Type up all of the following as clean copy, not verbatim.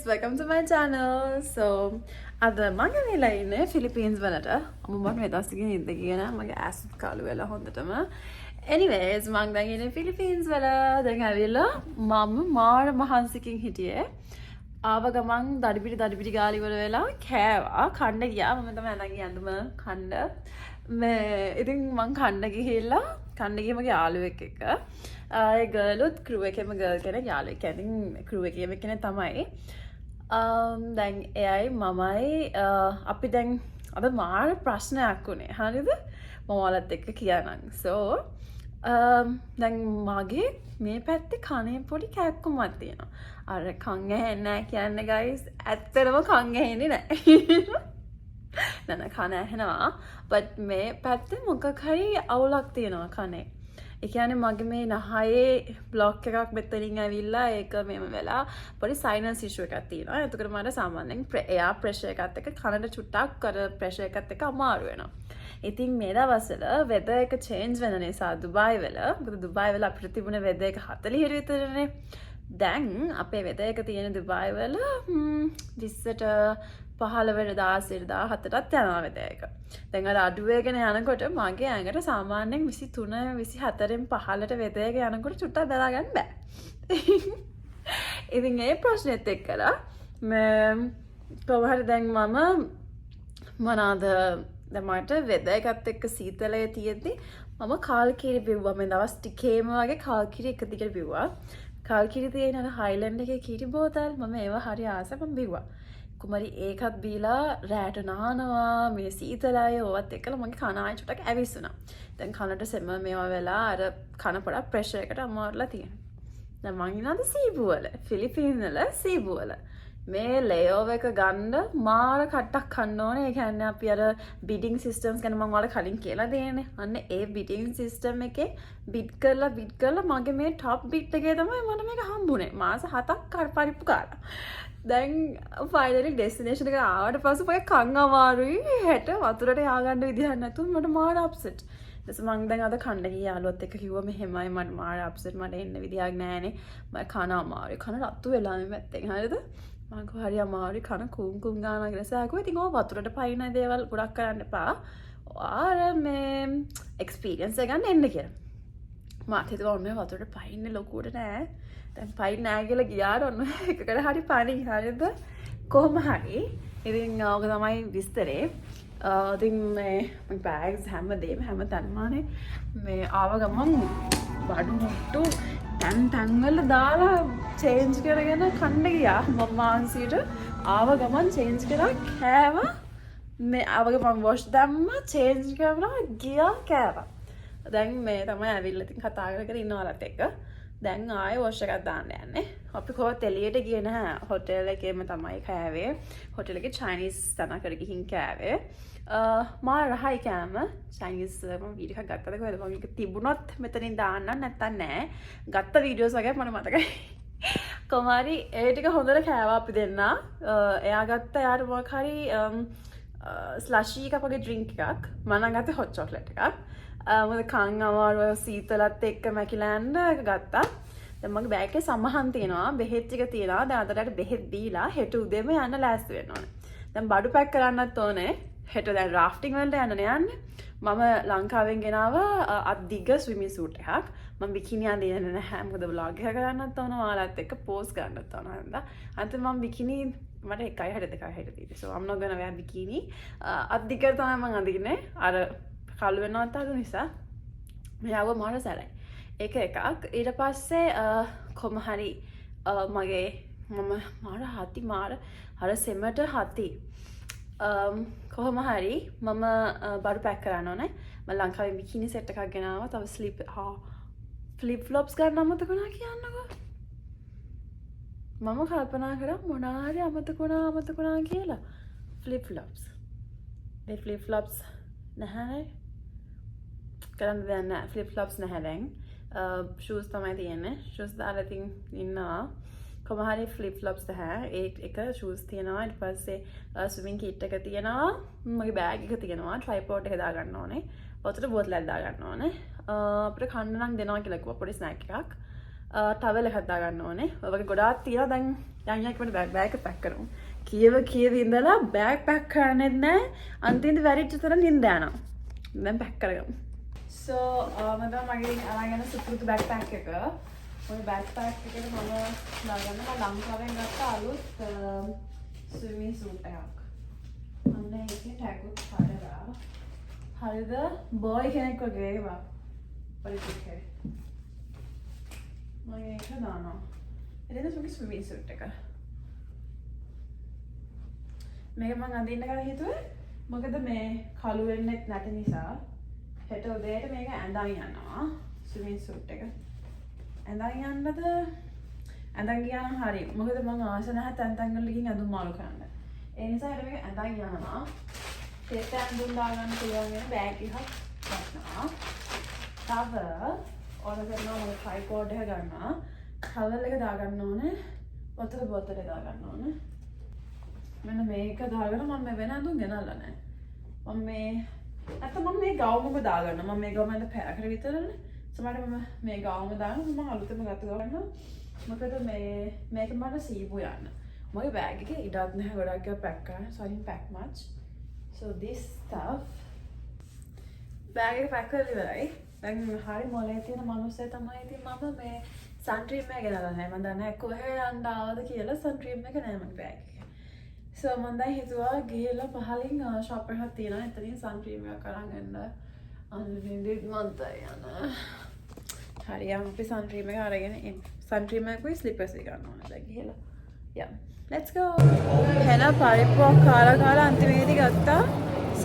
welcome to my channel. So, අද මම වෙලා ඉන්නේ ෆිලිපීන්ස් වලට. මම මේ දවස්කින් ඉඳ කියන මගේ ඇස්ත් කාලු වෙලා හොඳටම. Anyways, මම දැන් ඉන්නේ ෆිලිපීන්ස් වල. දැන් ඇවිල්ලා මම මාර මහන්සියකින් හිටියේ. ආව ගමන් දඩිපිටි ගාලි වල වෙලා කෑවා. කන්න ගියා. මම තමයි අඳන් යන්නම කන්න. ඉතින් මං කන්න ගිහිල්ලා කන්න ගිහින් මගේ යාළුවෙක් එක්ක ඒ ගර්ලුත් ක්‍රූ එකේම ගර්ල් කෙනෙක් යාළුවෙක්. ඉතින් ක්‍රූ එකේම කෙනෙක් තමයි. දැන් එයයි මමයි අපි දැන් අද මාර ප්‍රශ්නයක් උනේ. හරිද? මම ඔයාලත් එක්ක කියනනම්. So දැන් මගේ මේ පැත්තේ කනේ පොඩි කැක්කුමක් තියෙනවා. අර කන් ඇහෙන්නේ නැහැ කියන්නේ guys. ඇත්තටම කන් ඇහෙන්නේ නැහැ. නන කන ඇහෙනවා. but මේ පැත්තේ මොකක් හරි අවුලක් තියෙනවා කනේ. ඒ කියන්නේ මගේ මේ නහයේ බ්ලොක් එකක් මෙතනින් ඇවිල්ලා ඒක මෙම වෙලා පොඩි සයිනස් ඉෂුව එකක් තියෙනවා. එතකොට මට සාමාන්‍යයෙන් එයා ප්‍රෙෂර් එකත් එක්ක කනට චුට්ටක් අර ප්‍රෙෂර් එකත් එක්ක අමාරු වෙනවා. ඉතින් මේ දවස්වල වෙදර් එක චේන්ජ් වෙන නිසා දුබායි වල මොකද දුබායි වල අපිට තිබුණ වෙදර් එක 40 විතරනේ. දැන් අපේ වෙදර් එක තියෙන දුබායි වල 20ට 15 16 17ටත් යනවා වෙදර් එක. දැන් අර අඩු වෙගෙන යනකොට මගේ ඇඟට සාමාන්‍යයෙන් 23 24න් 15ට වෙදර් එක යනකොට චුට්ටක් දරා ගන්න බෑ. ඉතින් ඒ ප්‍රශ්නෙත් එක්කලා කොහොමද දැන් මම මොනවාද දැන් මට වෙදර් එකත් එක්ක සීතලයේ තියෙද්දි මම කාල්කිරි බිව්වා. මේ දවස් ටිකේම වගේ කාල්කිරි එක දිගට බිව්වා. කාල්කිරි තියෙන අර හයිලන්ඩ් එකේ කිරි බෝතල් මම ඒවා හරි ආසයි මම බිව්වා. කුමරි ඒකත් බීලා රැට නානවා මේ සීතලයි ඕවත් එක්කලා මගේ කන ආයෙ චුට්ටක් ඇවිස්සුණා. දැන් කනට සෙම මේවා වෙලා අර කන පොඩක් ප්‍රෙෂර් එකට අමාරුලා තියෙනවා. දැන් මං ඉන්නද සීබු වල ෆිලිපීන් වල සීබු වල මේ ලේଓවර් එක ගන්න මාර කට්ටක් කන්න ඕනේ. ඒ කියන්නේ අපි අර බිඩින් සිස්ටම්ස් ගැන මම ඔයාලට කලින් කියලා දෙන්නේ. අන්න ඒ බිඩින් සිස්ටම් එකේ බිඩ් කරලා මගේ මේ টপ බිට් එකේ තමයි මට මේක හම්බුනේ. මාස 7ක් පරිප්පු කාලා. දැන් ෆයිනලි ඩෙස්ටිනේෂන් එක ආවට පස්සේ පොඩි කන් අමාරුයි. හෙට වතුරට ය아가න්න විදිහක් නැතුව මට මාර අප්සෙට්. ඊට මං දැන් අද කන්න ගිය යාළුවත් එක්ක කිව්වා මෙහෙමයි මට මාර අප්සෙට් මට එන්න විදිහක් නැහැනේ. මම කන අමාරුයි. කන රත්තු වෙලා මේ පැත්තෙන්. හරිද? මං කිව්වා හරි අමාරුයි කන කුම් ගානවා කියලා සෑකුවා. ඉතින් ඔය වතුරට පයින් දේවල් ගොඩක් කරන්න එපා. ආර මේ එක්ස්පීරියන්ස් එක ගන්න එන්න කියලා. මම හිතුවා ඔන්න වතුරට පයින්නේ ලොකුවට නෑ. දැන් පයින් නෑ කියලා ගියාට ඔන්න එකකට හරි පණි. හරිද? කොහොම හරි. ඉතින් ඕක තමයි විස්තරේ. ඉතින් මේ බෑග්ස් හැම තැනමානේ මේ ආව ගමන් බඩු මුට්ටු තැන් වල දාලා චේන්ජ් කරගෙන කන්න ගියා. මම මාන්සියට ආව ගමන් චේන්ජ් කරා කෑවා. මේ ආව ගමන් වොෂ් දැම්මා චේන්ජ් කරලා ගියා කෑවා. දැන් මේ තමයි ඇවිල්ලා ඉතින් කතා කර ඉන්නවලත් එක්ක. දැන් ආයෙ වොෂ් එකක් දාන්න යන්නේ. අපි කොහොමද එළියට ගියේ නැහැ. හොටෙල් එකේම තමයි කෑවේ. හොටෙල් එකේ චයිනීස් තනකට ගිහින් කෑවේ. මා රහයි කෑම චයිනීස් මම වීඩියෝ එකක් ගත්තද කොහෙද මම ඒක තිබුණොත් මෙතනින් දාන්නම් නැත්තම් නෑ. ගත්ත වීඩියෝස් වගේ මට මතකයි. කොමාරි ඒ ටික හොඳට කෑවා අපි දෙන්නා. එයා ගත්ත එයාට මොකක් හරි ස්ලෂි එකක් වගේ ඩ්‍රින්ක් එකක්. මම නම් ගත්තේ හොට් චොක්ලට් එකක්. මොකද කන් අමාරුව සීතලත් එක්ක මැකිලා යන්න ඒක ගත්තා. දැන් මගේ බෑග් එකේ සමහන් තියෙනවා බෙහෙත් ටික තියෙනවා. දැන් අදට බෙහෙත් දීලා හෙට උදේම යන්න ලෑස්ති වෙන්න ඕනේ. දැන් බඩු පැක් කරන්නත් ඕනේ. හෙට දැන් රාෆ්ටිං වලට යන්නනේ යන්නේ. මම ලංකාවෙන් ගෙනාව අද්දිග ස්විමින් සූට් එකක්. මම බිකිනි අඳින්නේ නැහැ. මොකද vlog එක කරන්නත් ඕන ඔයාලත් එක්ක පෝස්ට් කරන්නත් ඕන හින්දා. අන්තිම මම බිකිනි මට 1.62 තියෙන්නේ. So I'm not gonna wear bikini. අද්දිග තමයි මම අඳින්නේ. අර කළු වෙනවත් අඩු නිසා මෙයාව මාර සැලයි. ඒක එකක්. ඊට පස්සේ කොහොම හරි මගේ මම මාර අර සෙමට හති කොහොම හරි මම බඩු පැක් කරන්න ඕනේ. මම ලංකාවේ බිකිනි සෙට් එකක් ගෙනාවා. තව ෆ්ලිප් ෆ්ලොප්ස් ගන්න අමතක වුණා කියන්නකෝ. මම කල්පනා කරා මොනාරි අමතක වුණා කියලා. ෆ්ලිප් ෆ්ලොප්ස්. ඒ ෆ්ලිප් ෆ්ලොප්ස් නැහැ. කරන්න දෙයක් නැහැ. ෆ්ලිප් ෆ්ලොප්ස් නැහැ දැන්. ෂූස් තමයි තියෙන්නේ. ෂූස් දාලා තින් ඉන්නවා. කොහොම හරි ෆ්ලිප් ෆ්ලොප්ස් නැහැ. ඒක ෂූස් තියෙනවා. ඊට පස්සේ ස්විමින් කිට් එක තියෙනවා. මගේ බෑග් එක තියෙනවා. ට්‍රයිපෝඩ් එක දාගන්න ඕනේ. වතුර බෝතලයක් දාගන්න ඕනේ. අපිට කන්න නම් දෙනවා කියලා කිව්වා පොඩි ස්නැක් එකක්. ටවල් එකක් දාගන්න ඕනේ. ඔය වගේ ගොඩාක් තියෙනවා. දැන් යන්නේ බෑග් එක පැක් කරමු. කීව ඉඳලා බෑග් පැක් කරන්නෙත් නැහැ. අන්තිමට වැරිච්ච තරම් නිින්ද යනවා. දැන් පැක් කරගමු. So මම මගේ අරගෙන සුපුරුදු බෑග් පැක් එක. ඔය බෑග් පැක් එකේ මම දාගන්න ලංකාවෙන් ගත්ත අලුත් ස්විමින් සූට් එකක්. අන්න ඒකේ ටැග් උත් හදලා. හරිද? බෝයි කෙනෙක් වගේ ඒවා. පරිපූර්ණයි. මම ඒක දානවා. එතන සුකි ස්විමින් සූට් එක. මේක මම අඳින්න කියලා හිතුවේ. මොකද මේ කළු වෙන්නේ නැති නිසා හෙට උදේට මේක ඇඳන් යනවා ස්විමින් සූට් එක. ඇඳන් යන්නද ඇඳන් ගියා නම් හරි. මොකද මම ආස නැහැ තැන් වල ගිහින් ඇඳුම් මාරු කරන්න. ඒ නිසා හෙට මේක ඇඳන් යනවා. හෙට ඇඳුම් දාගන්න පුළුවන් වෙන බෑග් එකක් ගන්නවා. තව ඕන කරනවා මම ට්‍රයිපෝඩ් එක ගන්නවා. ටවල් එක දාගන්න ඕනේ. වතුර බෝතල දාගන්න ඕනේ. මෙන්න මේක දාගෙන මම වෙන ඇඳුම් ගෙනල්ලා නැහැ. මම මේ ගවුමක දාගන්න. මම මේ ගවුම ඇඳ පැයකට විතරනේ. සමහරවිට මම මේ ගවුම දානවා. මම අලුතෙන්ම ගත්ත ගවන්න. මොකද මේක මට සීබු යන්න. මගේ බෑග් එකේ ඉඩක් නැහැ ගොඩක් ඒවා පැක් කරන්න. So I didn't pack much. So this stuff bag එක පැක් කරලා ඉවරයි. දැන් හරි මොලේ තියෙන මිනිස්සේ තමයි ඉතින් මම මේ සන්ක්‍රීම් එක ගෙනල්ලා නැහැ. මම දන්නේ කොහේ යන්න ආවද කියලා සන්ක්‍රීම් එක නැහැ මගේ බෑග් එකේ. So මම දැන් හිතුවා ගිහලා පහලින් ෂොප් එකක් තියෙනවා. එතනින් සන්ක්‍රීම් එකක් අරන් එන්න. අනිත් මන්ත යන. හරියම අපි සන්ක්‍රීම් එක අරගෙන ඉන්න. සන්ක්‍රීම් එකකුයි ස්ලිපර්ස් එක ගන්න ඕනේ දැන් ගිහලා. Yeah. Let's go. හෙන පරිප්පුවක් කාලා අන්තිමේදී ගත්තා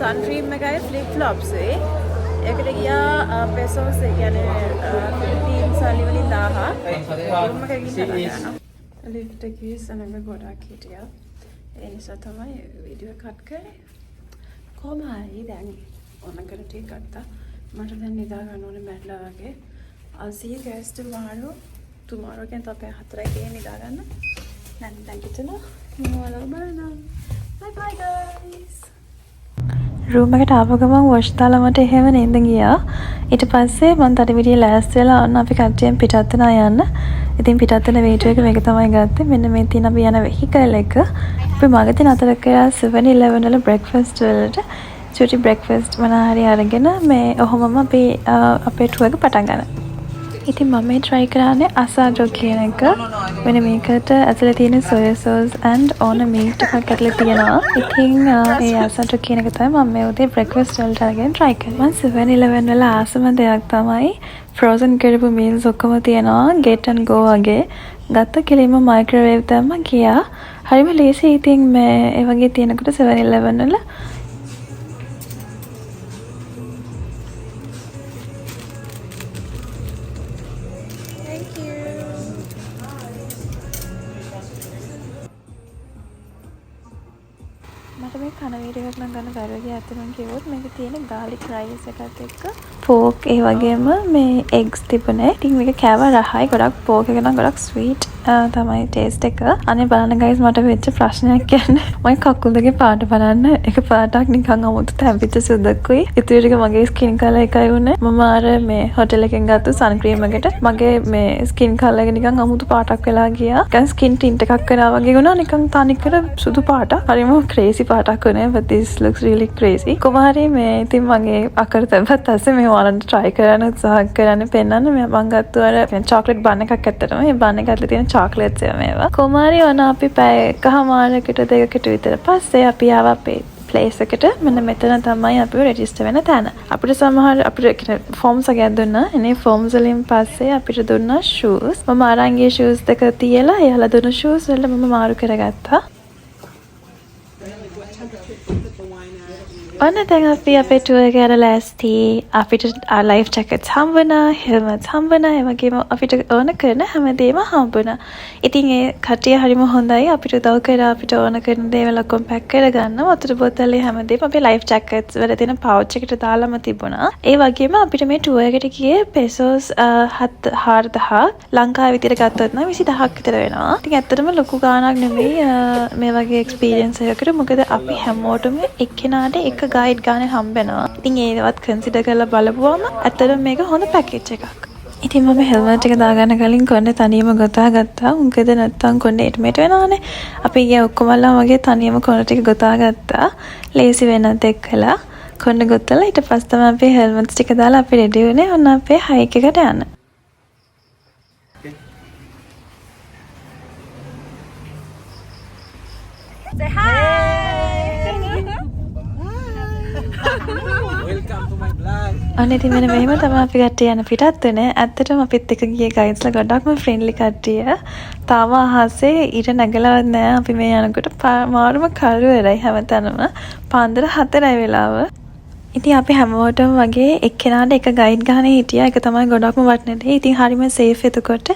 සන්ක්‍රීම් එකයි ෆ්ලිප් ෆ්ලොප්ස් ඒ. ඒකට ගියා පෙසෝස් ඒ කියන්නේ ෆිලිපීන් සල්ලි වලින් 1000. රූම් එකක ගිහින් ලිෆ්ට් එකේ සනඟ ගොඩක් හිටියා. ඒ නිසා තමයි වීඩියෝ කට් කරේ. කොහොම හරි දැන් ඕනකට ටික ගත්තා. මට දැන් නිදා ගන්න ඕනේ මැරිලා වගේ. I'll see you guys tomorrow. Tomorrow කියන්නේ අපේ 4යි ගිහින් නිදා ගන්න. දැන් කිතනවා. මොනවද බලන්න. Bye bye guys. රූම් එකට ආව ගමන් වොෂ් දාලා මට එහෙම නින්ද ගියා. ඊට පස්සේ මම තඩ විදිය ලෑස්ති වෙලා ඔන්න අපි කට්ටියෙන් පිටත් වෙනා යන්න. ඉතින් පිටත් වෙන වීඩියෝ එක මේක තමයි ගත්තේ. මෙන්න මේ තියෙන අපි යන වෙහිකල් එක. අපි මගදී නතර කරා 7-Eleven වල බ්‍රෙක්ෆාස්ට් වලට. චුටි බ්‍රෙක්ෆාස්ට් මොනවා හරි අරගෙන මේ ඔහොමම අපි අපේ ටුවර් එක පටන් ගන්නවා. ඉතින් මම මේ try කරන්නේ අසාඩෝ කියන එක. මෙන්න මේකට ඇතුලේ තියෙන soya sauce and on meat එකක් ඇතුලේ තියෙනවා. ඉතින් ඒ අසාඩෝ කියන එක තමයි මම මේ උදේ breakfast වලට අරගෙන try කරේ. මම 7-Eleven වල ආසම දෙයක් තමයි frozen කරපු meals ඔක්කොම තියෙනවා. get and go වගේ. ගත්ත කෙලින්ම microwave දැම්ම ගියා. හරිම ලේසි. ඉතින් මේ ඒ වගේ තියෙනකොට 7-Eleven වල මට මේ කන වීඩියෝ එකක් නම් ගන්න බැරුවගේ අතමන් කිව්වොත් මේකේ තියෙන garlic rice එකත් එක්ක pork ඒ වගේම මේ eggs තිබුණේ. ඉතින් මේක කෑවා රහයි. ගොඩක් pork එක නම් ගොඩක් sweet තමයි taste එක. අනේ බලන්න guys මට වෙච්ච ප්‍රශ්නයක් කියන්නේ මම කකුල් දෙකේ පාට බලන්න එක පාටක් නිකන් අමුතු තැම්පිච්ච සුදකුයි. ඉතින් ටික මගේ skin color එකයි වුණේ. මම අර මේ hotel එකෙන් ගත්ත sun cream එකට මගේ මේ skin color එක නිකන් අමුතු පාටක් වෙලා ගියා. නිකන් skin tint එකක් වෙනා වගේ වුණා. නිකන් තනිකර සුදු පාටක්. හරිම crazy පාටක් වුණේ. But this looks really crazy. කොහොමhari මේ ඉතින් මගේ අකර තැබ්බත් ඇස්සේ මේ ඔයාලන්ට try කරන්න උත්සාහ කරන්න පෙන්නන්න මම ගත්තු අර chocolate bun එකක් ඇත්තටම. මේ bun එක ඇතුලේ තියෙන chocolates මේවා. කොහොමhari ඔන්න අපි පැය එකමාරකට දෙකකට විතර පස්සේ අපි ආවා අපේ place එකට. මෙන්න මෙතන තමයි අපි register වෙන තැන. අපිට සමහර අපිට forms එකක් දුන්නා. එනේ forms වලින් පස්සේ අපිට දුන්නා shoes. මම අරන් ගිය shoes දෙක තියලා එයාලා දුන්න shoes වල මම මාරු කරගත්තා. ඔන්න දැන් අපි අපේ ටුවර් එක යන ලෑස්ති. අපිට ලයිෆ් ජැකට්ස් හම්බ වුණා, හෙල්මට්ස් හම්බ වුණා, ඒ වගේම අපිට ඕන කරන හැමදේම හම්බ වුණා. ඉතින් ඒ කට්ටිය හරිම හොඳයි. අපිට උදව් කරා අපිට ඕන කරන දේවල් ඔක්කොම පැක් කරගන්න. වතුර බෝතලේ හැමදේම අපේ ලයිෆ් ජැකට්ස් වල තියෙන පවුච් එකට දාලාම තිබුණා. ඒ වගේම අපිට මේ ටුවර් එකට ගියේ පෙසෝස් 4000ක්. ලංකාවේ විතර ගත්තොත් නම් 20000ක් විතර වෙනවා. ඉතින් ඇත්තටම ලොකු ගාණක් නෙමෙයි මේ වගේ එක්ස්පීරියන්ස් එකකට. මොකද අපි හැමෝටම එක්කෙනාට එක ගයිඩ් ගානේ හම්බ වෙනවා. ඉතින් ඒවත් කන්සිඩර් කරලා බලපුවම ඇත්තටම මේක හොඳ පැකේජ් එකක්. ඉතින් මම හෙල්මට් එක දාගන්න කලින් කොණ්ඩේ තනියම ගොතා ගත්තා. මොකද නැත්තම් කොණ්ඩේ එටමෙට වෙනවනේ. අපි ගියා ඔක්කොමලා වගේ තනියම කොණ්ඩේ ටික ගොතා ගත්තා. ලේසි වෙනත් එක්කලා කොණ්ඩේ ගොතලා ඊට පස්සේ තමයි අපි හෙල්මට්ස් ටික දාලා අපි රෙඩි වුණේ. ඔන්න අපේ හයික් එකට යන්න. Say hi. Welcome to my vlog. අනේ ඉතින් මෙන්න මෙහෙම තමයි අපි කට්ටිය යන පිටත් වෙන්නේ. ඇත්තටම අපිත් එක්ක ගියේ ගයිඩ්ස්ලා ගොඩක්ම ෆ්‍රෙන්ඩ්ලි කට්ටිය. තාම අහසේ ඊට නැගලවත් නෑ. අපි මේ යනකොට මාරුම කරුවරයි හැමතැනම. පාන්දර 4යි වෙලාව. ඉතින් අපි හැමෝටම වගේ එක්කෙනාට එක ගයිඩ් ගහනේ හිටියා. ඒක තමයි ගොඩක්ම වටින දේ. ඉතින් හරිම සේෆ් එතකොට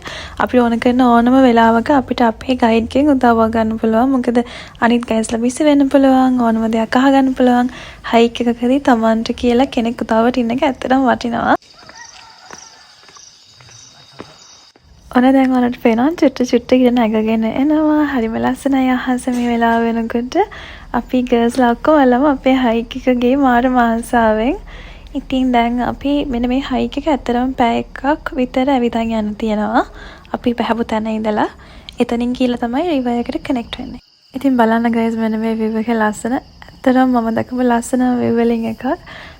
අපි ඕන කරන ඕනම වෙලාවක අපිට අපේ ගයිඩ්ගෙන් උදව්වක් ගන්න පුළුවන්. මොකද අනිත් ගයිඩ්ස්ලා බිසි වෙන්න පුළුවන්. ඕනම දෙයක් අහගන්න පුළුවන්. හයික් එකකදී Tamanට කියලා කෙනෙක් උදව්වට ඉන්න එක ඇත්තටම වටිනවා. ඔන්න දැන් ඔයාලට පේනවා චුට්ට ඉර නැගගෙන එනවා. හරිම ලස්සනයි අහස මේ වෙලාව වෙනකොට. අපි ගර්ල්ස්ලා ඔක්කොමලම අපේ හයික් එක ගියේ මාර මාංශාවෙන්. ඉතින් දැන් අපි මෙන්න මේ හයික් එක ඇත්තටම පැය එකක් විතර ඇවිදන් යන්න තියෙනවා. අපි පැහැපු තැන ඉඳලා එතනින් ගිහලා තමයි රිවර් එකට කනෙක්ට් වෙන්නේ. ඉතින් බලන්න ගයිස් මෙන්න මේ view එක ලස්සන. ඇත්තටම මම දැකපු ලස්සන view වලින් එකක්.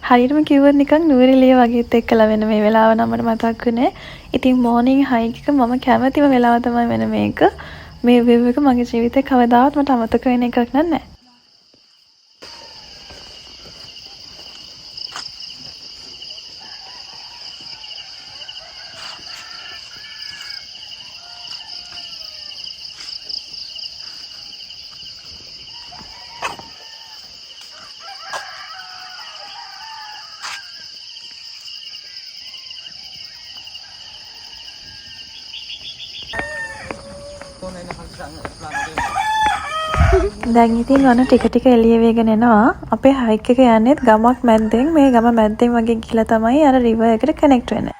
හරියටම කිව්වොත් නිකන් නුවරඑළිය වගේත් එක්කලා වෙන මේ වෙලාව නම් මට මතක් වුණේ. ඉතින් මෝර්නින් හයික් එක මම කැමතිම වෙලාව තමයි වෙන මේක. මේ view එක මගේ ජීවිතේ කවදාවත් මට අමතක වෙන එකක් නෑ. දැන් ඉතින් ඔන්න ටික එළිය වෙගෙන එනවා. අපේ හයික් එක යන්නේත් ගමක් මැද්දෙන්. මේ ගම මැද්දෙන් වගේ ගිහලා තමයි අර රිවර් එකට කනෙක්ට් වෙන්නේ.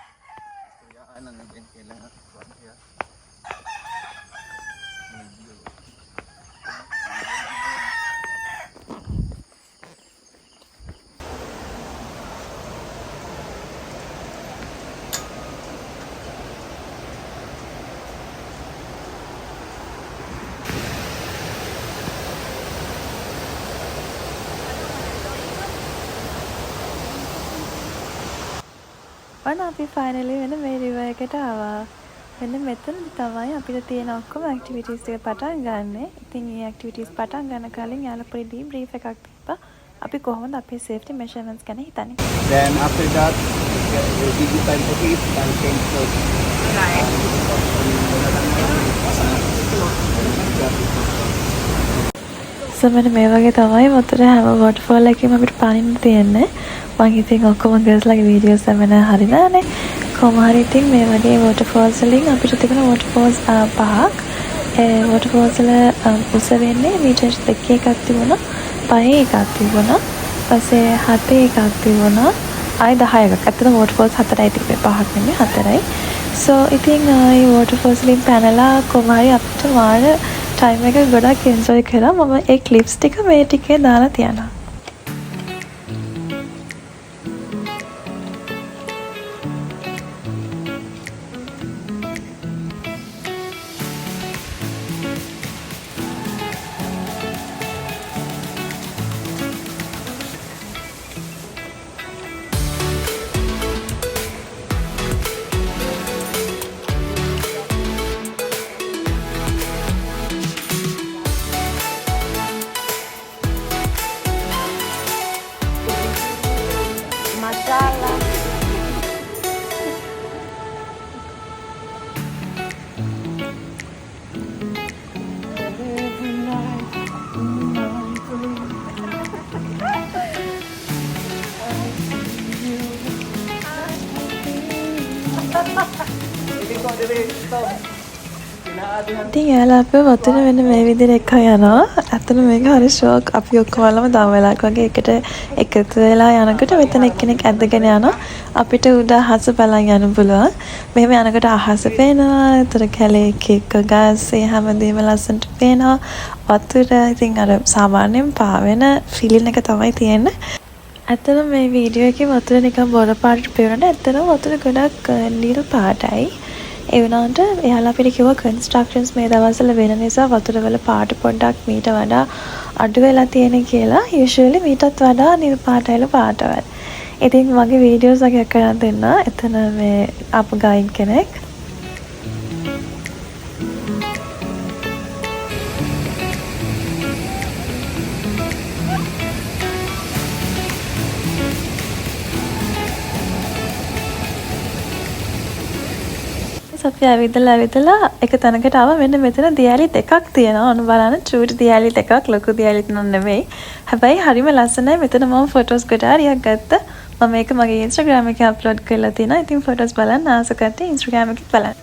ඔන්න අපි ෆයිනලි වෙන මේ රිවර් එකට ආවා. මෙන්න මෙතන තමයි අපිට තියෙන ඔක්කොම ඇක්ටිවිටීස් ටික පටන් ගන්න. ඉතින් මේ ඇක්ටිවිටීස් පටන් ගන්න කලින් යාළුවා පොඩි ඩීබ්‍රීෆ් එකක් තිබ්බා. අපි කොහොමද අපේ සේෆ්ටි මෙෂර්මන්ට්ස් ගැන හිතන්නේ. Then after that, we'll give you time to eat and change clothes. සමහර මේ වගේ තමයි වතුර හැම වොටර්ෆෝල් එකකම අපිට පානින්න තියෙන්නේ. මම හිතේ ඔක්කොම ගර්ල්ස්ලාගේ වීඩියෝස් තමයි හරියන්නේ. කොහොම හරි ඉතින් මේ වගේ වොටර්ෆෝල්ස් වලින් අපිට තිබෙන වොටර්ෆෝල්ස් 5ක්. ඒ වොටර්ෆෝල්ස් වල උස වෙන්නේ මීටර් 2 එකක් තිබුණා. 5 එකක් තිබුණා. ඊපස්සේ 7 එකක් තිබුණා. ආයි 10 එකක්. ඇත්තටම වොටර්ෆෝල්ස් 4යි තිබ්බේ. 5ක් නෙමෙයි 4යි. So ඉතින් මේ වොටර්ෆෝල්ස් වලින් පැනලා කොහොම හරි අපිට මාර ටයිම් එක ගොඩක් එන්ජොයි කරා. මම ඒ ක්ලිප්ස් ටික මේ ටිකේ දාලා තියනවා. ඉතින් එයාලා අපේ වතුර වෙන මේ විදිහට එක යනවා. ඇත්තට මේක හරි ෂෝක්. අපි ඔක්කොමලම දම වෙලාවක් වගේ එකට එකතු වෙලා යනකොට මෙතන එක්කෙනෙක් ඇදගෙන යනවා. අපිට උඩ අහස බලන් යන්න පුළුවන්. මෙහෙම යනකොට අහස පේනවා. ඒතර කැලේ එක ගස් හැමදේම ලස්සනට පේනවා. වතුර ඉතින් අර සාමාන්‍යයෙන් පාවෙන ෆීලින් එක තමයි තියෙන්නේ. ඇත්තටම මේ වීඩියෝ එකේ වතුර නිකන් බොර පාටට පේනට ඇත්තටම වතුර ගොඩක් නිල් පාටයි. ඒ වුණාට එයාලා අපිට කිව්වා කන්ස්ට්‍රක්ෂන්ස් මේ දවස්වල වෙන නිසා වතුර වල පාට පොඩ්ඩක් මීට වඩා අඩු වෙලා තියෙන කියලා. යූෂුවලි මීටත් වඩා නිල් පාටයිල පාටවල්. ඉතින් මගේ වීඩියෝස් වගේ කරන් දෙන්න. එතන මේ අප ගයිඩ් කෙනෙක්. අපි ඇවිදලා එක තැනකට ආව. මෙන්න මෙතන දියැලි දෙකක් තියෙනවා. ඔන්න බලන්න චූටි දියැලි දෙකක් ලොකු දියැලිත් නෙමෙයි. හැබැයි හරිම ලස්සනයි. මෙතන මම ෆොටෝස් ගොඩාරියක් ගත්තා. මම මේක මගේ Instagram එකේ අප්ලෝඩ් කරලා තියෙනවා. ඉතින් ෆොටෝස් බලන්න ආස කට්ටිය Instagram එකේ බලන්න.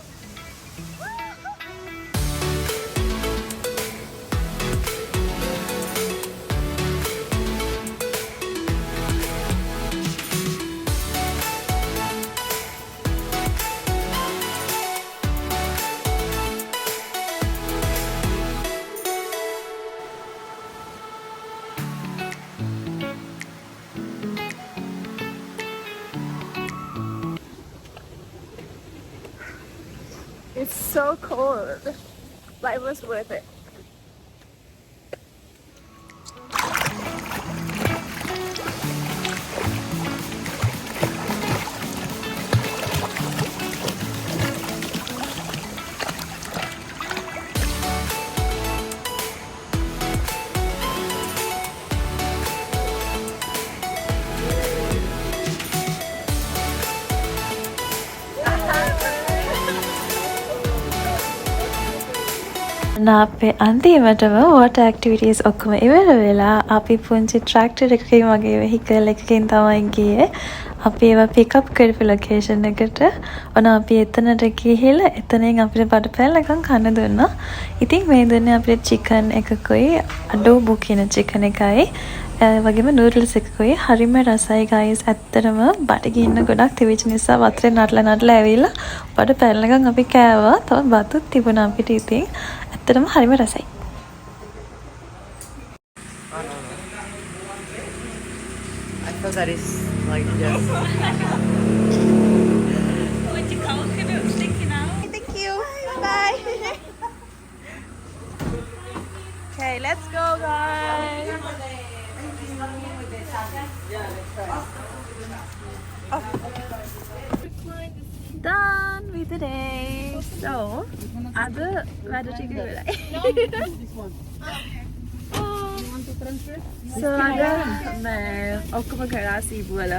It's so cold, but it was worth it. අපේ අන්තිමටම water activities ඔක්කොම ඉවර වෙලා අපි පුංචි tractor එකකින් වගේ vehicle එකකින් තමයි ගියේ. අපි ඒව pick up කරපු location එකට. ඔන්න අපි එතනට ගිහිල්ලා එතනින් අපිට බඩපැල එකක් කන්න දුන්නා. ඉතින් මේ දුන්නේ අපිට chicken එකකුයි adobo කියන chicken එකයි. වගේම noodles එකකුයි. හරිම රසයි guys. ඇත්තටම බඩගින්න ගොඩක් තිබිච්ච නිසා වතුරේ නටලා ඇවිල්ලා බඩපැල එකක් අපි කෑවා. තව බතුත් තිබුණා අපිට ඉතින්. ඇත්තටම හරිම රසයි. I thought that is like just. Would you come sticking out? Thank you. Bye. Okay, let's go, guys. Oh. Done with the day. So, other weather ටික ඉවරයි. So, අද ඔක්කොම කරා සීබු වල.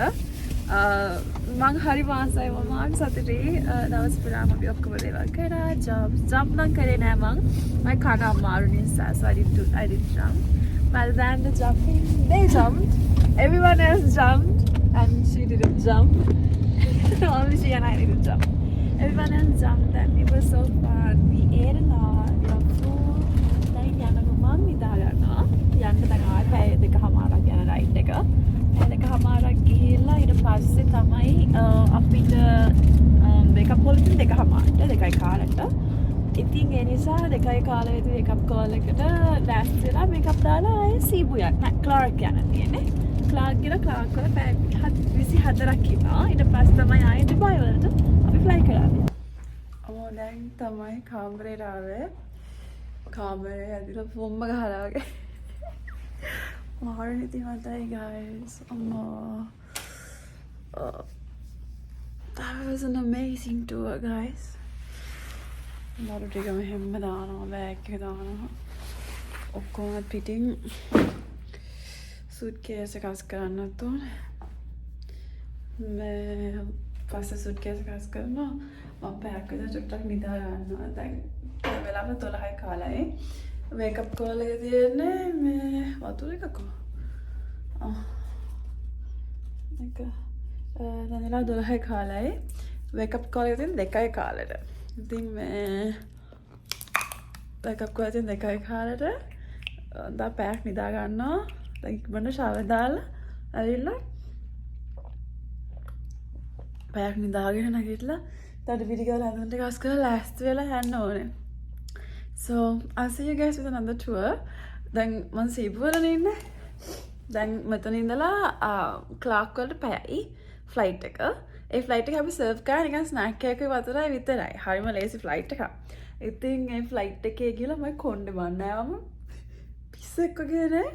මං හරි මාසයි මම සතුටුයි. දවස් පුරාම අපි ඔක්කොම දේවල් කරා. jump නම් කරේ නෑ මං. මම කන අමාරු නිසා so I didn't jump. But then the jumping, they jumped. Everyone else jumped and she didn't jump. Only she and I didn't jump. Everyone else jumped and it was so fun. We ate a lot. We were full. Then යනගමන් නිදා ගන්නවා. යන්න දැන් ආයෙ පැය දෙකමාරක් යන ride එක. පැය දෙකමාරක් ගිහිල්ලා ඊට පස්සේ තමයි අපිට මේකප් කෝල් එකෙන් දෙකමාරට 2:15ට. ඉතින් ඒ නිසා 2:15 මේකප් කෝල් එකට ලෑස්ති වෙලා මේකප් දාලා ආයෙ සීබු යන්න. නෑ ක්ලාර්ක් යන්න තියෙන්නේ. ක්ලාර්ක් වල පැය 24ක් ඉන්නවා. ඊට පස්සේ තමයි ආයෙ ඩුබායි වලට අපි ෆ්ලයි කරන්නේ. දැන් තමයි කාමරේට ආවේ. කාමරේ ඇතුළේ බොම්බ ගහලා වගේ. මාරු නිදිමතයි guys. That was an amazing tour guys. මාරු ටික මෙහෙම දානවා බෑග් එක දානවා. ඔක්කොම පිටින් suitcase එක අස් කරන්නත් ඕනේ. මේ පස්සේ suitcase එක අස් කරනවා. මම පැයක් විතර චුට්ටක් නිදා ගන්නවා. දැන් වෙලාව 12යි කාලයි. මේකප් කෝල් එක තියෙන්නේ මේ වතුර එකකෝ. දැන් වෙලාව 12යි කාලයි. මේකප් කෝල් එක තියෙන්නේ 2යි කාලෙට. ඉතින් මේ මේකප් කෝල් එක තියෙන්නේ 2යි කාලෙට. දැන් පැයක් නිදා ගන්නවා. දැන් ඉක්මනට ෂවර් දාලා ඇවිල්ලා පැයක් නිදාගෙන නැගිටලා තව වීඩියෝ හදන්න ටික අස් කරලා ලෑස්ති වෙලා යන්න ඕනේ. So I'll see you guys with another tour. Then මම සීබු වල ඉන්නේ. දැන් මෙතන ඉඳලා ක්ලාක් වලට පැයයි ෆ්ලයිට් එක. ඒ ෆ්ලයිට් එක අපි සර්ව් කරා නිකන් ස්නැක් එකක වතුරයි විතරයි. හරිම ලේසි ෆ්ලයිට් එකක්. ඉතින් ඒ ෆ්ලයිට් එකේ ගිහලා මම කොණ්ඩේ බන්නෑවම පිස්සෙක් වගේ නේ.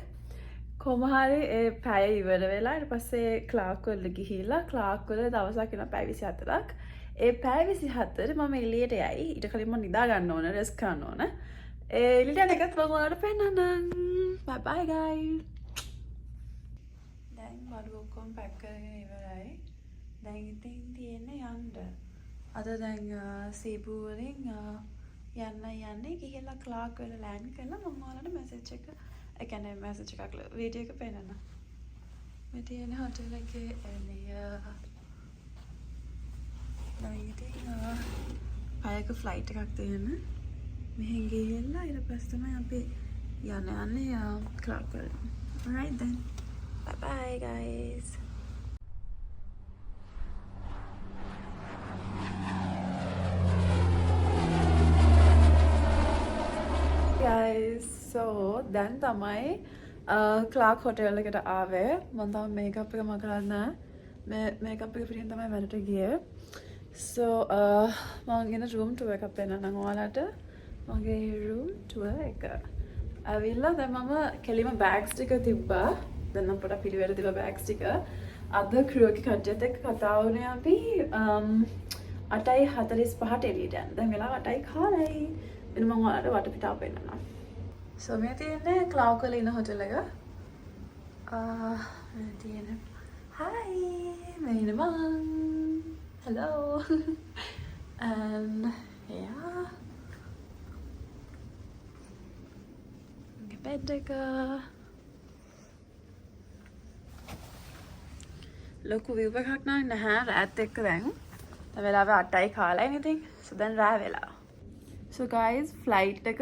කොහොම හරි ඒ පැය ඉවර වෙලා ඊට පස්සේ ක්ලාක් වල ගිහිල්ලා ක්ලාක් වල දවසක් වෙන පැය 24ක්. ඒ පැය 24 මම එළියට යයි. ඊට කලින් මම නිදා ගන්න ඕන, රෙස්ට් කරන්න ඕන. ඒ එළියට යන එකත් මම ඔයාලට පෙන්නන්නම්. බයි බයි ගයිස්. දැන් බඩු ඔක්කොම පැක් කරගෙන ඉවරයි. දැන් ඉතින් තියෙන්නේ යන්න. අද දැන් සීබු වලින් යන්නේ ගිහලා ක්ලාක් වල ලෑන්ඩ් කරලා මම ඔයාලට මැසේජ් එක ඒ කියන්නේ මැසේජ් එකක් වීඩියෝ එක පෙන්නන්න. මේ තියෙන හොටෙල් එකේ එළිය. දැන් ඉතින් අයක ෆ්ලයිට් එකක් තියෙන. මෙහෙන් ගිහිල්ලා ඊට පස්සේ තමයි අපි යන්නේ ක්ලාක් වල. Alright then. Bye bye guys. Guys, so දැන් තමයි ක්ලාක් හොටෙල් එකට ආවේ. මම තාම මේකප් එක මකලා නැහැ. මේ මේකප් එක පිටින් තමයි වැඩට ගියේ. So මම ගෙන room tour එකක් පෙන්නන්නම් ඔයාලට. මගේ room tour එක. ඇවිල්ලා දැන් මම කෙලිම bags ටික තිබ්බා. දැන් නම් පොඩක් පිළිවෙල තිබ්බා bags ටික. අද crew එකේ කට්ටියත් එක්ක කතා වුණේ අපි 8:45ට එළියට යන්න. දැන් වෙලාව 8:15යි. එන්න මම ඔයාලට වටපිටාව පෙන්නන්නම්. So මේ තියෙන්නේ ක්ලාක් වල ඉන්න හොටෙල් එක. මේ තියෙන්නේ hi මේ ඉන්න මං. Hello. And yeah. Bed එක. ලොකු view එකක් නැහැ රාත් එක්ක දැන්. දැන් වෙලාව 8යි කාලයි ඉතින්. So දැන් රෑ වෙලා. So guys flight එක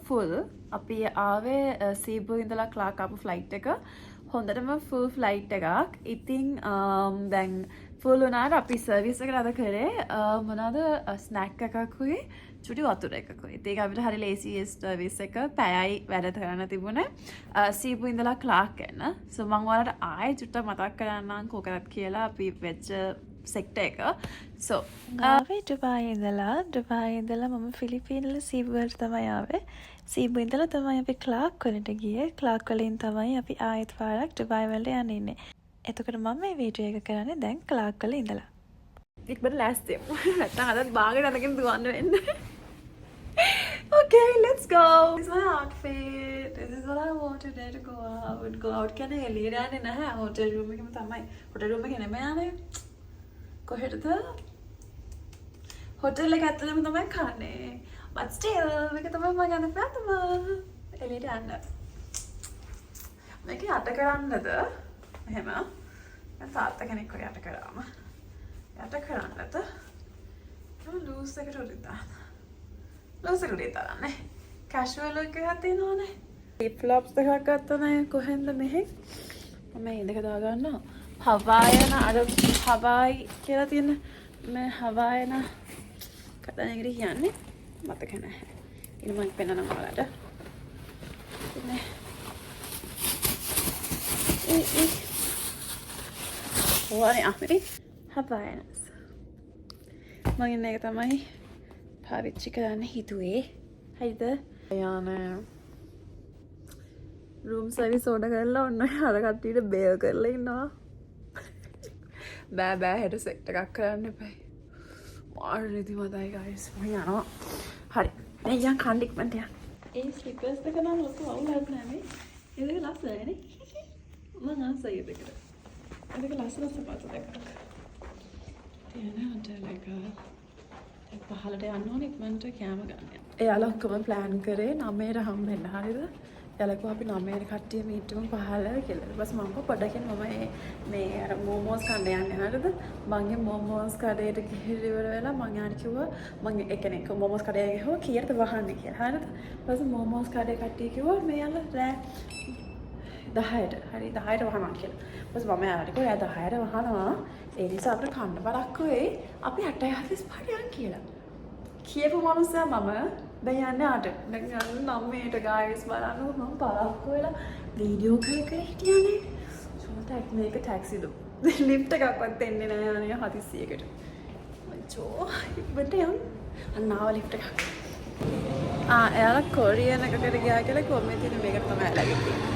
full. අපි ආවේ සීබු ඉඳලා ක්ලාක් ආපු flight එක. හොඳටම full flight එකක්. ඉතින් දැන් full වුණාට අපි සර්විස් එකට අද කරේ මොනවාද ස්නැක් එකකුයි චුටි වතුර එකකුයි. ඉතින් අපිට හරි ලේසි සර්විස් එක පැයයි වැඩ කරන්න තිබුණේ. සීබු ඉඳලා ක්ලාක් එන්න. So මම ඔයාලට ආයෙ චුට්ටක් මතක් කරන්නම් කොකරත් කියලා අපි වෙච්ච සෙක්ටර් එක. So ආවේ ඩුබායි ඉඳලා මම ෆිලිපීන් වල සීබු වලට තමයි ආවේ. සීබු ඉඳලා තමයි අපි ක්ලාක් වලට ගියේ. ක්ලාක් වලින් තමයි අපි ආයෙත් පාරක් ඩුබායි වලට යන්නේ. එතකොට මම මේ වීඩියෝ එක කරන්නේ දැන් ක්ලාක් වල ඉඳලා. ඉක්මනට ලෑස්ති වෙමු. නැත්නම් අදත් බාගෙට අතකින් දුවන්න වෙන්නේ. Okay, let's go. This is my outfit. This is what I want today to go out. Go out කියන්නේ එළියට යන්නේ නැහැ. hotel room එකෙම තමයි. hotel room එකේ නෙමෙයි යන්නේ. කොහෙටද? hotel එක ඇතුළේම තමයි කන්නේ. But still මේක තමයි මම යන පැත්තම. එළියට යන්න. මේක යට කරන්නද? එහෙම. මම තාත්තා කෙනෙක් වගේ යට කරාම. යට කරන්නද? මම ලූස් එකට උඩින් දාන්න. ලූස් එකට උඩින් දාන්නේ. කැෂුවල් එකක් තියෙනවනේ. ෆ්ලිප් ෆ්ලොප්ස් දෙකක් ගත්තනේ කොහෙන්ද මෙහෙ? මම මේ දෙක දාගන්නවා. හවායන අර හවායි කියලා තියෙන මේ හවායන කතාවකට කියන්නේ මතක නැහැ. ඉතින් මම පෙන්නනවා ඔයාලට. ඉතින් What Ahmedi? Hawaiians. මම ඉන්නේ එක තමයි පාවිච්චි කරන්න හිතුවේ. හරිද? යානේ. room service order කරලා ඔන්න අර කට්ටියට බේල් කරලා ඉන්නවා. බෑ හෙට සෙට් එකක් කරන්න එපා. මාර නිදිමතයි guys. මම යනවා. හරි. මේ යන් කන්ඩික්මන්ට් යන්න. ඒ ස්ලිපර්ස් දෙක නම් ලොකු අවුලක් නෑ නේ. ඒක ලස්සනයි නේ. මම ආසයි දෙකට. ඒක ලස්සන සපාතු දෙකක්. තියෙන හොටෙල් එක. පහලට යන්න ඕනේ ඉක්මනට කැම ගන්න. එයාලා ඔක්කොම ප්ලෑන් කරේ 9ට හම් වෙන්න හරියද? එයාලා කිව්වා අපි 9ට කට්ටිය මීට් වෙමු 15 කියලා. ඊට පස්සේ මම පොඩ්ඩකින් මම මේ අර මොමෝස් කන්න යන්නේ හරියද? මම මොමෝස් කඩේට ගිහින් ඉවර වෙලා මම යාට කිව්වා මම එකෙනෙක් මොමෝස් කඩේ ගිහුවා කීයටද වහන්නේ කියලා. හරියද? ඊට පස්සේ මොමෝස් කඩේ කට්ටිය කිව්වා මේ යාලා රෑ 10ට හරි 10ට වහනවා කියලා. ඊපස්සේ මම යාළුවට කිව්වා එයා 10ට වහනවා. ඒ නිසා අපිට කන්න බඩක් වෙයි. අපි 8:45 යන් කියලා. කියපු මනුස්සයා මම දැන් යන්නේ 8. දැන් යන්නේ 9ට guys බලන්නකො මම පරක්කු වෙලා වීඩියෝ කර හිටියානේ. සෝටක් මේක ටැක්සිදු. ලිෆ්ට් එකක්වත් දෙන්නේ නැහැ අනේ හදිස්සියකට. මචෝ ඉබ්බට යන්න. අන්න ආව ලිෆ්ට් එකක්. එයාලා කොරියන් එකකට ගියා කියලා කොම්මේ තියෙන මේකට තමයි ඇලගෙන තියෙන්නේ.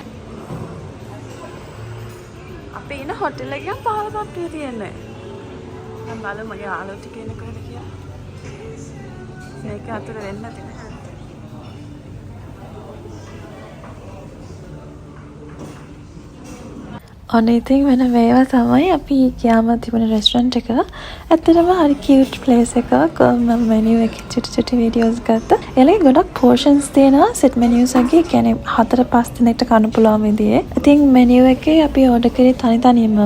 අපි ඉන්න හොටෙල් එකේ පහළ තට්ටුවේ තියෙන්නේ. මම බලමු මගේ ආලෝ ටික එන කොහෙද කියලා. මේක අතර වෙන්න නැති නෑ. ඔන්න ඉතින් වෙන මේවා තමයි අපි ගියාම තිබුණ රෙස්ටොරන්ට් එක. ඇත්තටම හරි කියුට් ප්ලේස් එකක්. මම මෙනු එකේ චුටි වීඩියෝස් ගත්තා. එලේ ගොඩක් පෝෂන්ස් තියෙනවා සෙට් මෙනියුස් එකේ. කියන්නේ 4-5 දිනකට කන්න පුළුවන් විදිහේ. ඉතින් මෙනු එකේ අපි ඕඩර් කරේ තනියමම.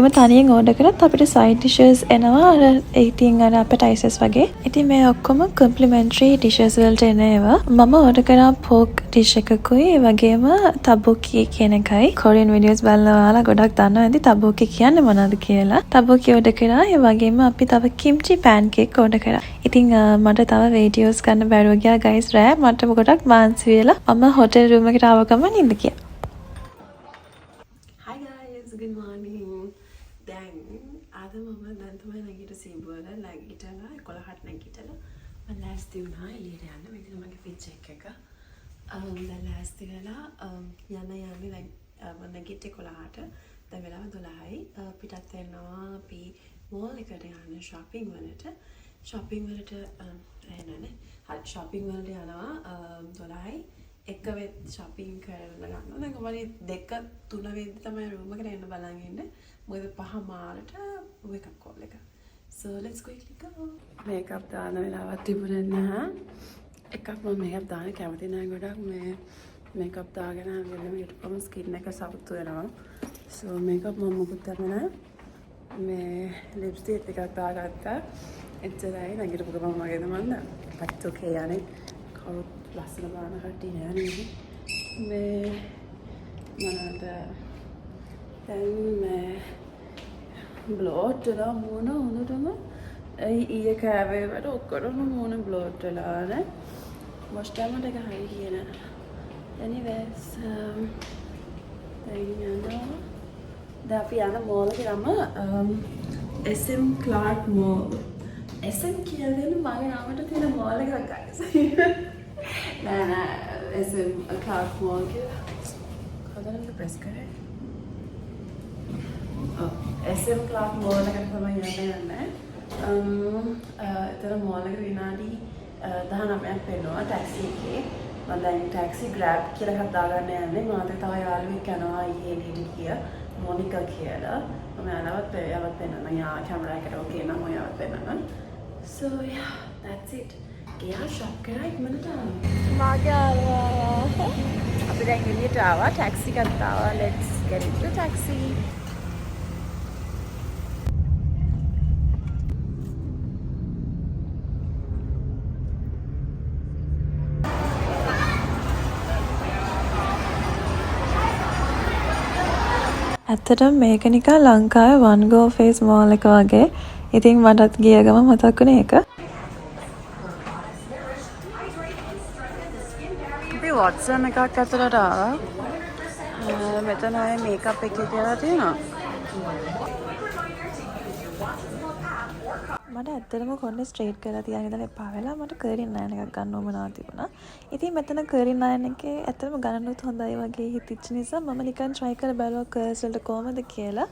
එම තනියෙන් ඕඩර් කරත් අපිට සයිඩ් ඩිෂස් එනවා අර 18 අර අපෙටයිසර්ස් වගේ. ඉතින් මේ ඔක්කොම කම්ප්ලිමෙන්ටරි ඩිෂස් වලට එන ඒවා. මම ඕඩර් කරා පෝක් ඩිෂ් එකකුයි ඒ වගේම තබුකි කියන එකයි. කොරියන් වීඩියෝස් බලනවා ගොඩක් දන්නවා ඇති තබෝකි කියන්නේ මොනවද කියලා. තබෝකි ඕඩර් කරා. ඒ වගේම අපි තව කිම්චි පෑන්කේක් ඕඩර් කරා. ඉතින් මට තව වීඩියෝස් ගන්න බැරුව ගියා ගයිස් රෑ. මට ගොඩක් මාන්සි වෙලා මම හොටෙල් රූම් එකට ආව ගමන් නින්ද ගියා. Hi guys, good morning. දැන් අද මම දැන් තමයි නැගිට සීබුවල නැගිටලා 11ට නැගිටලා මම ලෑස්ති වුණා එළියට යන්න. මේක තමයි මගේ ෆිට් චෙක් එක. දැන් ලෑස්ති වෙලා යන්නේ දැන් මම නැගිට්ටේ 11ට. දැන් වෙලාව 12යි. පිටත් වෙනවා අපි මෝල් එකට යන්න shopping වලට. shopping වලට නෑ. හරි shopping වලට යනවා 12යි. එක වෙත් shopping කරලා ගන්නවා. දැන් කොහොමද 2-3 වෙද්දි තමයි room එකට එන්න බලන් ඉන්නේ. මොකද 5 මාරට wake up call එක. So let's quickly go. makeup දාන වෙලාවක් තිබුණේ නැහැ. එකක් මම makeup දාන්න කැමති නැහැ ගොඩක් මේ makeup දාගෙන ආවෙම ඊටපම skin එක සතුටු වෙනවා. So makeup මම මොකුත් දාන්නේ නැහැ. මේ lipstick එකක් දාගත්තා. එච්චරයි නැගිටපු ගමන් වගේ තමයි. but okay යන්නේ. කවුරුත් ලස්සන බලන කට්ටිය නෑ නේද? මේ මනට දැන් මේ බ්ලොට් වෙලා මූණ හොඳටම ඊයේ කෑවේ වල ඔක්කොම මූණ බ්ලොට් වෙලා නේ. wash time එක හරි කියන. anyways දැන් අපි යන මෝල් එකේ නම SM Clark Mall. SM කියන්නේ මගේ නමට තියෙන මෝල් එකක් guys. නෑ SM Clark Mall කියලා. කවදාද ප්‍රෙස් කරේ? SM Clark Mall එකට තමයි යන්නේ. එතන මෝල් එක විනාඩි 19ක් වෙනවා ටැක්සි එකේ. මම දැන් ටැක්සි grab කියලා එකක් දාගන්න යන්නේ. මාත් තව යාළුවෙක් යනවා ඊයේ එළියට ගියා. මොනිකා කියලා. මම යනවත් වෙනනම් යා කැමරා එකට ඕකේ නම් මම යවත් වෙනනම්. So yeah, that's it. ගියා ෂොප් කරා ඉක්මනට ආවා. අපි දැන් එළියට ආවා ටැක්සි එකක් ආවා. Let's get into the taxi. ඇත්තටම මේක නිකන් ලංකාවේ one go face mall එක වගේ. ඉතින් මටත් ගිය ගම මතක් වුණේ ඒක. අපි Watson එකක් ඇතුළට ආවා. මෙතන අය මේකප් එක කියලා තියෙනවා. මට ඇත්තටම කොණ්ඩේ ස්ට්‍රේට් කරලා තියාගෙන ඉඳලා එපා වෙලා මට කර්ලින් අයන් එකක් ගන්න ඕමනා තිබුණා. ඉතින් මෙතන කර්ලින් අයන් එකේ ඇත්තටම ගණනුත් හොඳයි වගේ හිතිච්ච නිසා මම නිකන් try කරලා බලුවා කර්ල්ස් වලට කොහමද කියලා.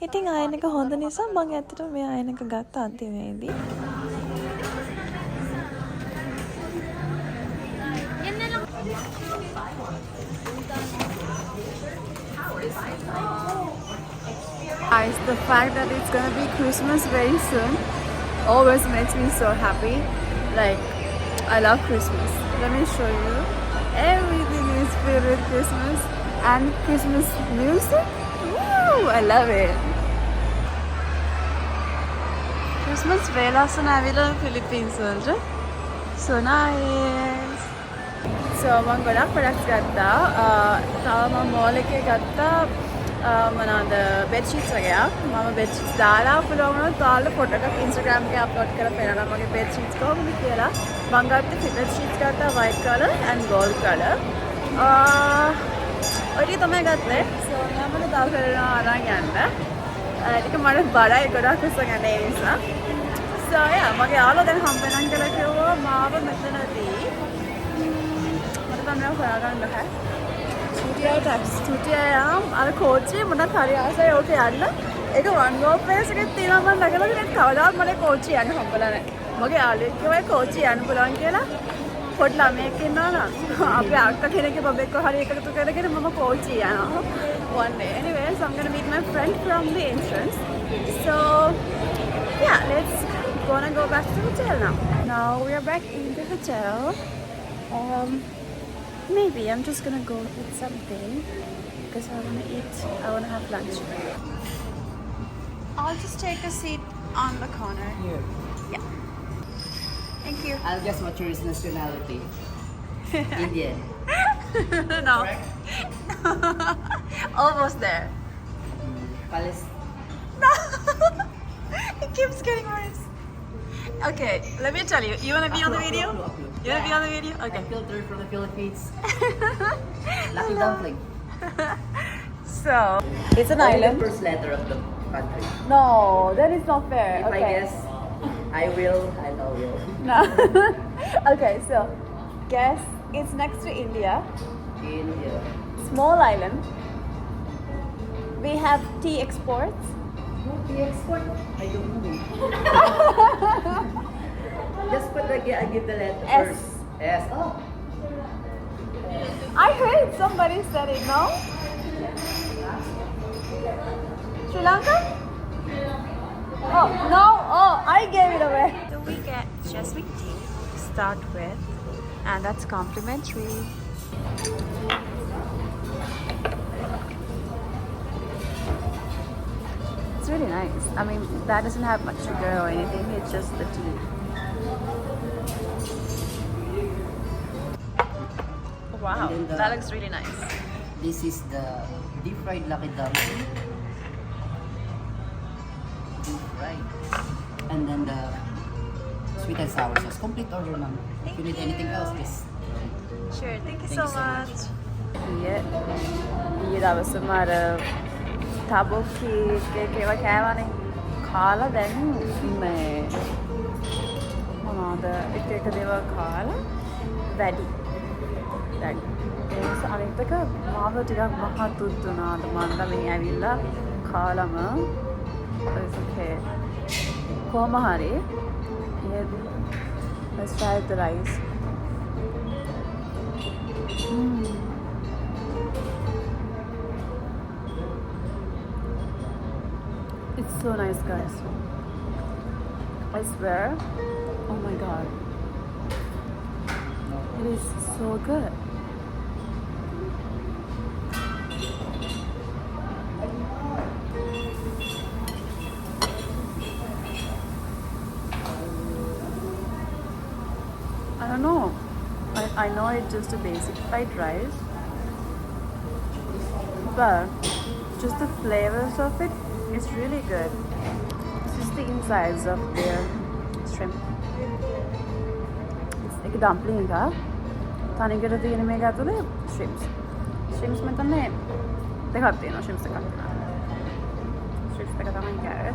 ඉතින් අයන් එක හොඳ නිසා මම ඇත්තටම මේ අයන් එක ගත්ත අන්තිමේදී. Guys, the fact that it's gonna be Christmas very soon always makes me so happy. Like, I love Christmas. Let me show you. Everything is filled with Christmas and Christmas music. Woo! I love it. Christmas velas and avila Philippines also. So nice. So I'm gonna products gatta. Tama mall ke gatta. මොනවාද bed sheets වගේක් මම bed sheets දාලා පුළුවන් වුණොත් ඔයාලට photo එකක් Instagram එකේ upload කරලා පෙන්නනවා මගේ බෙඩ් ෂීට්ස් කොහොමද කියලා මම ගත්තේ බෙඩ් ෂීට්ස් ගත්තා white color and gold color ඔය ටික තමයි ගත්තේ so මම තව කරනවා අරන් යන්න ටික මට බඩයි ගොඩක් උස්සගෙන ඒ නිසා so yeah මගේ යාළුවා දැන් හම්බෙනම් කියලා කිව්වා මාව මෙතනදී මට තමයි හොයාගන්න බෑ ස්ටුඩියෝ අර කෝච්චිය මොනක් හරි ආසයි ඕක යන්න ඒක වන් ගෝ ප්ලේස් එකක් තියෙනවා මම නැගලා ඉතින් කවදාවත් මට කෝච්චිය යන්න හම්බෙලා නැහැ මගේ යාළුවෙක් කිව්වා කෝච්චිය යන්න පුළුවන් කියලා පොඩි ළමයෙක් ඉන්නවා නම් අපේ අක්කා කෙනෙක්ගේ බබෙක්ව හරි එකතු කරගෙන මම කෝච්චිය යනවා one day anyways I'm going to meet my friend from the entrance so yeah let's gonna go back to the hotel now we are back in the hotel maybe I'm just gonna go eat something because I want to eat. I want to have lunch. I'll just take a seat on the corner. Here. Yeah. Thank you. I'll guess what your nationality. Indian. No. Correct? Almost there. Palestine. No. It keeps getting worse. Okay, let me tell you. You want to be on the video? You want to be on the video? Okay. I'm filtered from the Philippines. Lucky dumpling. So, it's an Only island. the first letter of the country. No, that is not fair. If Okay. I guess, I will, I know will. No. Okay, so guess it's next to India. India. Small island. We have tea exports. What the export? I don't know. Just put the, I give the letter S. first. S. Oh. I heard somebody said it, no? Sri Lanka? Oh, no. Oh, I gave it away. So we get jasmine tea to start with, and that's complimentary. It's really nice. I mean, that doesn't have much sugar or anything. It's just the tea. Wow, And then that looks really nice. This is the deep fried lucky dumpling. Deep fried. And then the sweet and sour sauce. Complete order, ma'am. If you need anything else, just. Sure, thank you Thank so you so much. ඊයේ දවසම අර ටබොක්කි cake ඒවා කෑවනේ. කාලා දැන් මේ මොනවද එක එක දේවල් කාලා වැඩි. දැන් ඒ නිසා අනිත් එක මාව ටිකක් මහතුත් වුණාද මන්ද මේ ඇවිල්ලා කාලම it's okay. කොහොම හරි let's try the rice. It's so nice, guys. I swear. Oh my god. It is so good. I don't know. I know it's just a basic fried rice, but just the flavors of it is really good. It's just the insides of their shrimp. It's like a dumpling එක. තනිකර තියෙන මේක ඇතුලේ shrimps. Shrimps මෙතන දෙකක් තියෙනවා. Shrimps දෙකක් තියෙනවා. Shrimps දෙක තමයි කෑවේ.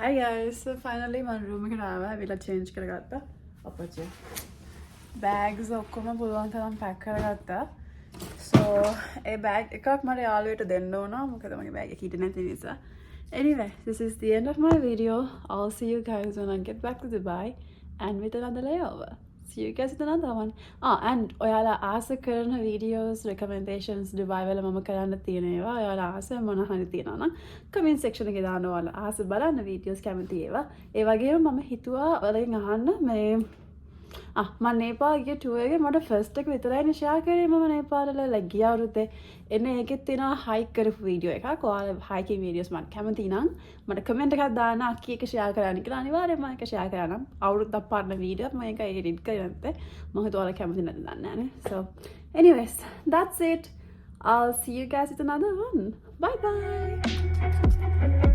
Hi guys, so finally my room එකට ආවා. විලා change කරගත්තා. අපච්චි. Bags ඔක්කොම පුළුවන් තරම් pack කරගත්තා. So ඒ bag එකක් මට යාළුවෙට දෙන්න ඕන. මොකද මගේ bag එක හිටියේ නැති නිසා. Anyway, this is the end of my video. I'll see you guys when I get back to Dubai and with another layover. See you guys with another one. And ඔයාලා ආස කරන videos, recommendations Dubai වල මම කරන්න තියෙන ඒවා ඔයාලා ආස මොන හරි තියෙනවා නම් comment section එකේ දාන්න ඔයාලා ආස බලන්න videos කැමති ඒවා. ඒ වගේම මම හිතුවා ඔයාලගෙන් අහන්න මේ මම නේපාල් ගිය ටුවර් එකේ මට ෆස්ට් එක විතරයිනේ ෂෙයා කරේ මම නේපාල් වල like ගිය අවුරුද්දේ එන්නේ ඒකෙත් තියෙනවා හයික් කරපු වීඩියෝ එකක්. ඔයාලා හයිකින් වීඩියෝස් මට කැමති නම් මට කමෙන්ට් එකක් දාන්න අක්කි එක ෂෙයා කරන්න කියලා අනිවාර්යෙන්ම මම ඒක ෂෙයා කරන්නම්. අවුරුද්දක් පාරන වීඩියෝ මම ඒක එඩිට් කරේ නැත්තේ. මම හිතුවා ඔයාලා කැමති නැද්ද දන්නේ නැහැ. So anyways, that's it. I'll see you guys with another one. Bye bye.